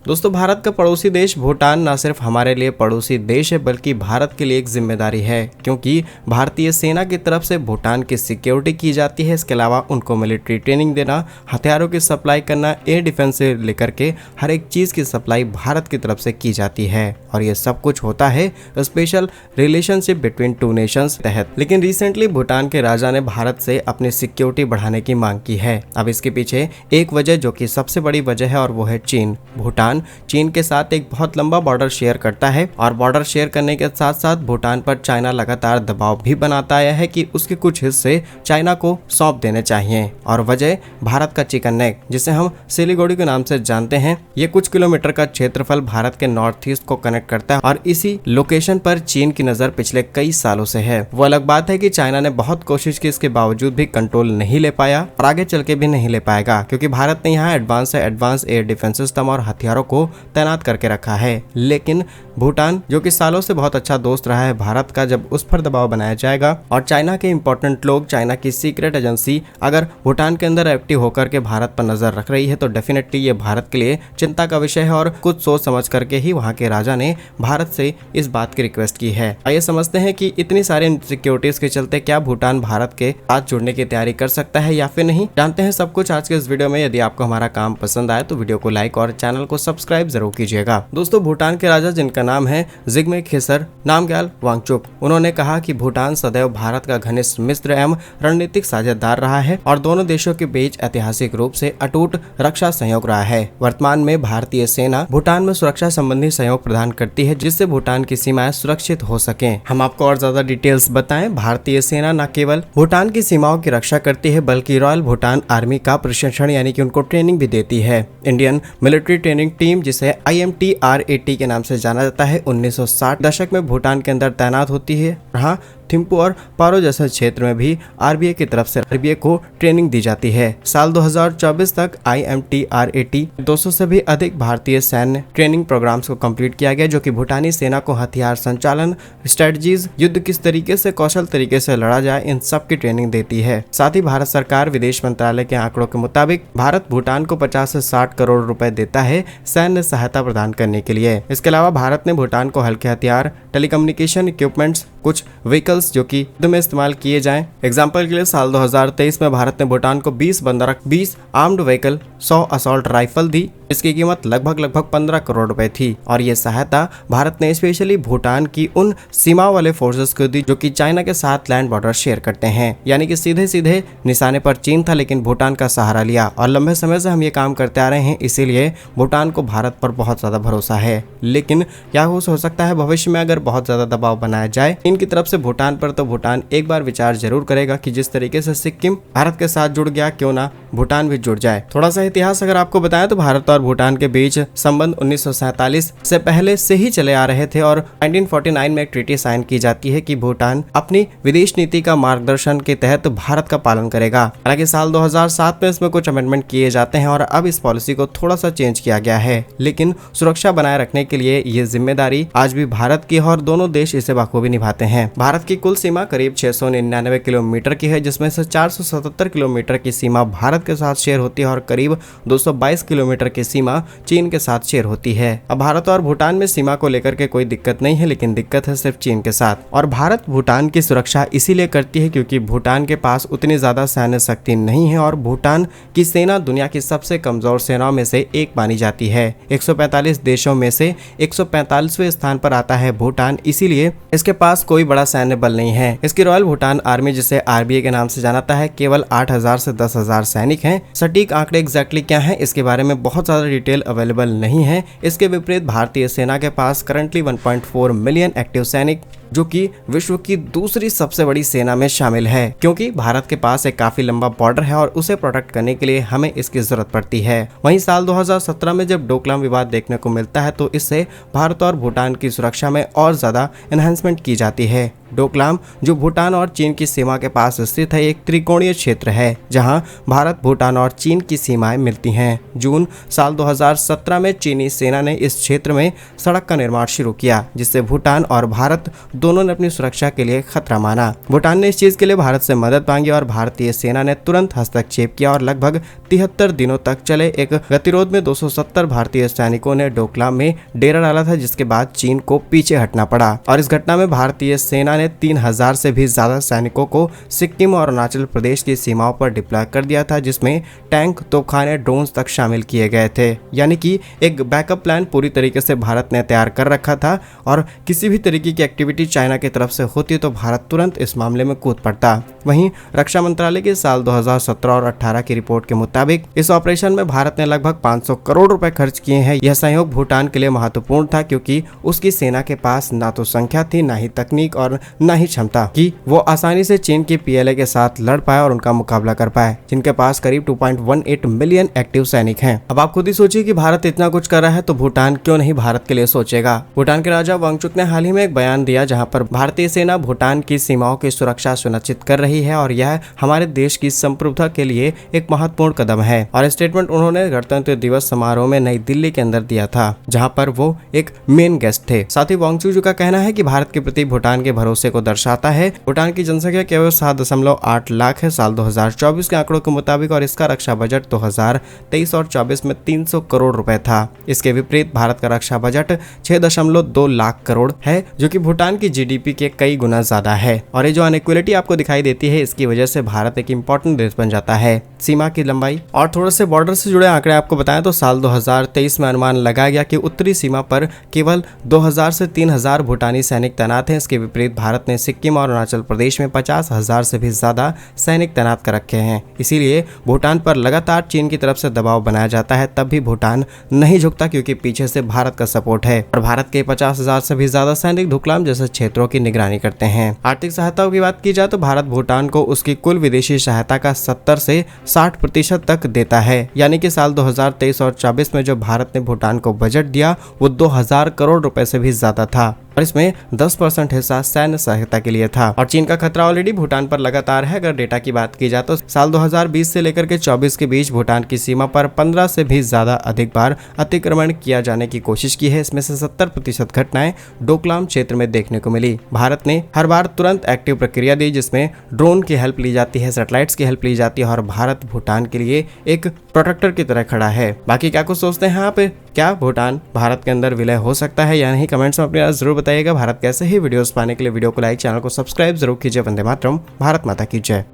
दोस्तों, भारत का पड़ोसी देश भूटान न सिर्फ हमारे लिए पड़ोसी देश है बल्कि भारत के लिए एक जिम्मेदारी है, क्योंकि भारतीय सेना की तरफ से भूटान की सिक्योरिटी की जाती है। इसके अलावा उनको मिलिट्री ट्रेनिंग देना, हथियारों की सप्लाई करना, एयर डिफेंस से लेकर के हर एक चीज की सप्लाई भारत की तरफ से की जाती है और ये सब कुछ होता है special relationship between two nations तहत। लेकिन रिसेंटली भूटान के राजा ने भारत से अपनी सिक्योरिटी बढ़ाने की मांग की है। अब इसके पीछे एक वजह जो कि सबसे बड़ी वजह है और वो है चीन। भूटान चीन के साथ एक बहुत लंबा बॉर्डर शेयर करता है और बॉर्डर शेयर करने के साथ साथ भूटान पर चाइना लगातार दबाव भी बनाता आया है कि उसके कुछ हिस्से चाइना को सौंप देने चाहिए। और वजह भारत का चिकन नेक, जिसे हम सिलीगुड़ी के नाम से जानते हैं। ये कुछ किलोमीटर का क्षेत्रफल भारत के नॉर्थ ईस्ट को कनेक्ट करता है और इसी लोकेशन पर चीन की नजर पिछले कई सालों से है। वो अलग बात है कि चाइना ने बहुत कोशिश की, इसके बावजूद भी कंट्रोल नहीं ले पाया और आगे चल के भी नहीं ले पाएगा, क्योंकि भारत ने यहाँ एडवांस एयर डिफेंस सिस्टम और हथियारों को तैनात करके रखा है। लेकिन भूटान जो कि सालों से बहुत अच्छा दोस्त रहा है भारत का, जब उस पर दबाव बनाया जाएगा और चाइना के इंपॉर्टेंट लोग, चाइना की सीक्रेट एजेंसी अगर भूटान के अंदर एक्टिव होकर के भारत पर नजर रख रही है तो डेफिनेटली ये भारत के लिए चिंता का विषय है और कुछ सोच समझ करके ही वहां के राजा ने भारत से इस बात की रिक्वेस्ट की है। आइए समझते हैं कि इतनी सारी इनसिक्योरिटीज के चलते क्या भूटान भारत के साथ जुड़ने की तैयारी कर सकता है या फिर नहीं। जानते हैं सब कुछ आज के इस वीडियो में। यदि आपको हमारा काम पसंद आए तो वीडियो को लाइक और चैनल को सब्सक्राइब जरूर कीजिएगा। दोस्तों, भूटान के राजा जिनका नाम है जिग्मे खेसर नामग्याल वांगचुक, उन्होंने कहा कि भूटान सदैव भारत का घनिष्ठ मित्र एवं रणनीतिक साझेदार रहा है और दोनों देशों के बीच ऐतिहासिक रूप से अटूट रक्षा सहयोग रहा है। वर्तमान में भारतीय सेना भूटान में सुरक्षा संबंधी सहयोग प्रदान करती है, जिससे भूटान की सीमाएं सुरक्षित हो सके। हम आपको और ज्यादा डिटेल्स बताएं। भारतीय सेना न केवल भूटान की सीमाओं की रक्षा करती है बल्कि रॉयल भूटान आर्मी का प्रशिक्षण यानी कि उनको ट्रेनिंग भी देती है। इंडियन मिलिट्री ट्रेनिंग टीम, जिसे IMTRAT के नाम से जाना जाता है, 1960 दशक में भूटान के अंदर तैनात होती है। हाँ, थिम्पू और पारो जैसे क्षेत्र में भी आरबीआई की तरफ से आरबीआई को ट्रेनिंग दी जाती है। साल 2024 तक IMTRAT 200 से भी अधिक भारतीय सैन्य ट्रेनिंग प्रोग्राम्स को कंप्लीट किया गया, जो कि भूटानी सेना को हथियार संचालन, स्ट्रेटजीज, युद्ध किस तरीके से कौशल तरीके से लड़ा जाए, इन सब की ट्रेनिंग देती है। साथ ही भारत सरकार विदेश मंत्रालय के आंकड़ों के मुताबिक भारत भूटान को 50 से 60 करोड़ रुपए देता है सैन्य सहायता प्रदान करने के लिए। इसके अलावा भारत ने भूटान को हल्के हथियार, टेलीकम्युनिकेशन इक्विपमेंट्स, कुछ व्हीकल्स जो कि युद्ध में इस्तेमाल किए जाएं। एग्जाम्पल के लिए साल 2023 में भारत ने भूटान को 20 आर्म्ड व्हीकल, 100 असॉल्ट राइफल दी। इसकी कीमत लगभग 15 करोड़ रुपए थी और ये सहायता भारत ने स्पेशली भूटान की उन सीमा वाले फोर्सेस को दी जो कि चाइना के साथ लैंड बॉर्डर शेयर करते हैं। यानी कि सीधे सीधे निशाने पर चीन था, लेकिन भूटान का सहारा लिया और लंबे समय से हम ये काम करते आ रहे हैं, इसीलिए भूटान को भारत पर बहुत ज्यादा भरोसा है। लेकिन क्या हो सकता है भविष्य में अगर बहुत ज्यादा दबाव बनाया जाए इनकी तरफ से भूटान पर, तो भूटान एक बार विचार जरूर करेगा कि जिस तरीके से सिक्किम भारत के साथ जुड़ गया, क्यों ना भूटान भी जुड़ जाए। थोड़ा सा इतिहास अगर आपको बताएं तो भारत और भूटान के बीच संबंध 1947 से पहले से ही चले आ रहे थे और 1949 में एक ट्रीटी साइन की जाती है कि भूटान अपनी विदेश नीति का मार्गदर्शन के तहत भारत का पालन करेगा। हालांकि साल 2007 में इसमें कुछ अमेंडमेंट किए जाते हैं और अब इस पॉलिसी को थोड़ा सा चेंज किया गया है, लेकिन सुरक्षा बनाए रखने के लिए ये जिम्मेदारी आज भी भारत की है और दोनों देश इसे बखूबी निभाते हैं। भारत की कुल सीमा करीब 699 किलोमीटर की है, जिसमें से 477 किलोमीटर की सीमा भारत के साथ शेयर होती है और करीब 222 किलोमीटर की सीमा चीन के साथ शेयर होती है। अब भारत और भूटान में सीमा को लेकर के कोई दिक्कत नहीं है, लेकिन दिक्कत है सिर्फ चीन के साथ। और भारत भूटान की सुरक्षा इसीलिए करती है क्योंकि भूटान के पास उतनी ज्यादा सैन्य शक्ति नहीं है और भूटान की सेना दुनिया की सबसे कमजोर सेनाओं में से एक मानी जाती है। 145 देशों में से 145वें स्थान पर आता है भूटान, इसीलिए इसके पास कोई बड़ा सैन्य बल नहीं है। इसकी रॉयल भूटान आर्मी, जिसे आरबीआई के नाम से जानाता है, केवल 8000 से 10,000 सैनिक हैं। सटीक आंकड़े एग्जैक्टली क्या हैं इसके बारे में बहुत ज्यादा डिटेल अवेलेबल नहीं है। इसके विपरीत भारतीय सेना के पास करंटली 1.4 मिलियन एक्टिव सैनिक, जो कि विश्व की दूसरी सबसे बड़ी सेना में शामिल है, क्योंकि भारत के पास एक काफी लंबा बॉर्डर है और उसे प्रोटेक्ट करने के लिए हमें इसकी जरूरत पड़ती है। वहीं साल 2017 में जब डोकलाम विवाद देखने को मिलता है तो इससे भारत और भूटान की सुरक्षा में और ज्यादा एनहांसमेंट की जाती है। डोकलाम, जो भूटान और चीन की सीमा के पास स्थित है, एक त्रिकोणीय क्षेत्र है जहां भारत, भूटान और चीन की सीमाएं मिलती हैं। जून साल 2017 में चीनी सेना ने इस क्षेत्र में सड़क का निर्माण शुरू किया, जिससे भूटान और भारत दोनों ने अपनी सुरक्षा के लिए खतरा माना। भूटान ने इस चीज के लिए भारत से मदद मांगी और भारतीय सेना ने तुरंत हस्तक्षेप किया और लगभग 73 दिनों तक चले एक गतिरोध में 270 भारतीय सैनिकों ने डोकलाम में डेरा डाला था, जिसके बाद चीन को पीछे हटना पड़ा। और इस घटना में भारतीय सेना ने 3000 से भी ज्यादा सैनिकों को सिक्किम और अरुणाचल प्रदेश की सीमाओं पर डिप्लॉय कर दिया था, जिसमें टैंक, तोपखाने, ड्रोन्स तक शामिल किए गए थे। यानी कि एक बैकअप प्लान पूरी तरीके से भारत ने तैयार कर रखा था और किसी भी तरीके की एक्टिविटी चाइना की तरफ से होती तो भारत तुरंत इस मामले में कूद पड़ता। वहीं रक्षा मंत्रालय की साल 2017 और 18 की रिपोर्ट के मुताबिक इस ऑपरेशन में भारत ने लगभग 500 करोड़ रुपए खर्च किए हैं। यह सहयोग भूटान के लिए महत्वपूर्ण था क्योंकि उसकी सेना के पास ना तो संख्या थी, ना ही तकनीक और ना ही क्षमता कि वो आसानी से चीन की PLA के साथ लड़ पाए और उनका मुकाबला कर पाए, जिनके पास करीब 2.18 मिलियन एक्टिव सैनिक हैं। अब आप खुद ही सोचिए कि भारत इतना कुछ कर रहा है तो भूटान क्यों नहीं भारत के लिए सोचेगा। भूटान के राजा वांगचुक ने हाल ही में एक बयान दिया जहां पर भारतीय सेना भूटान की सीमाओं की सुरक्षा सुनिश्चित कर रही है और यह हमारे देश की संप्रभुता के लिए एक महत्वपूर्ण कदम है। और स्टेटमेंट उन्होंने गणतंत्र दिवस समारोह में नई दिल्ली के अंदर दिया था, जहां पर वो एक मेन गेस्ट थे। साथ ही वांगचुक का कहना है कि भारत के प्रति भूटान के भरोसे को दर्शाता है। भूटान की जनसंख्या केवल 7.8 लाख है साल 2024 के आंकड़ों के मुताबिक और इसका रक्षा बजट 2023 और 24 में 300 करोड़ रुपए था। इसके विपरीत भारत का रक्षा बजट 6.2 लाख करोड़ है, जो कि भूटान की GDP के कई गुना ज्यादा है। और ये जो अनइक्वलिटी आपको दिखाई देती है, इसकी वजह से भारत एक इंपॉर्टेंट देश बन जाता है। सीमा की लंबाई और थोड़े से बॉर्डर से जुड़े आंकड़े आपको बताएं तो साल 2023 में अनुमान लगाया गया कि उत्तरी सीमा पर केवल 2000 से 3000 भूटानी सैनिक तैनात हैं। इसके विपरीत भारत ने सिक्किम और अरुणाचल प्रदेश में 50,000 से भी ज्यादा सैनिक तैनात कर रखे हैं। इसीलिए भूटान पर लगातार चीन की तरफ से दबाव बनाया जाता है, तब भी भूटान नहीं झुकता क्योंकि पीछे से भारत का सपोर्ट है। और भारत के 50,000 से भी ज्यादा सैनिक डोकलाम जैसे क्षेत्रों की निगरानी करते हैं। आर्थिक सहायता की बात की जाए तो भारत भूटान को उसकी कुल विदेशी सहायता का 70 से 60% तक देता है। यानी कि साल 2023 और 24 में जो भारत ने भूटान को बजट दिया वो 2000 करोड़ रुपए से भी ज्यादा था और इसमें 10% हिस्सा सैन्य सहायता के लिए था। और चीन का खतरा ऑलरेडी भूटान पर लगातार है। अगर डेटा की बात की जाए तो साल 2020 से लेकर के 24 के बीच भूटान की सीमा पर 15 से भी ज्यादा अधिक बार अतिक्रमण किया जाने की कोशिश की है। इसमें से 70% घटनाएं डोकलाम क्षेत्र में देखने को मिली। भारत ने हर बार तुरंत एक्टिव प्रक्रिया दी, जिसमें ड्रोन की हेल्प ली जाती है, सैटेलाइट्स की हेल्प ली जाती है और भारत भूटान के लिए एक प्रोटेक्टर की तरह खड़ा है। बाकी क्या कुछ सोचते हैं यहाँ पे, क्या भूटान भारत के अंदर विलय हो सकता है या नहीं, कमेंट्स में अपनी राय जरूर बताइएगा। भारत कैसे ही वीडियोस पाने के लिए वीडियो को लाइक, चैनल को सब्सक्राइब जरूर कीजिए। वंदे मातरम, भारत माता की जय।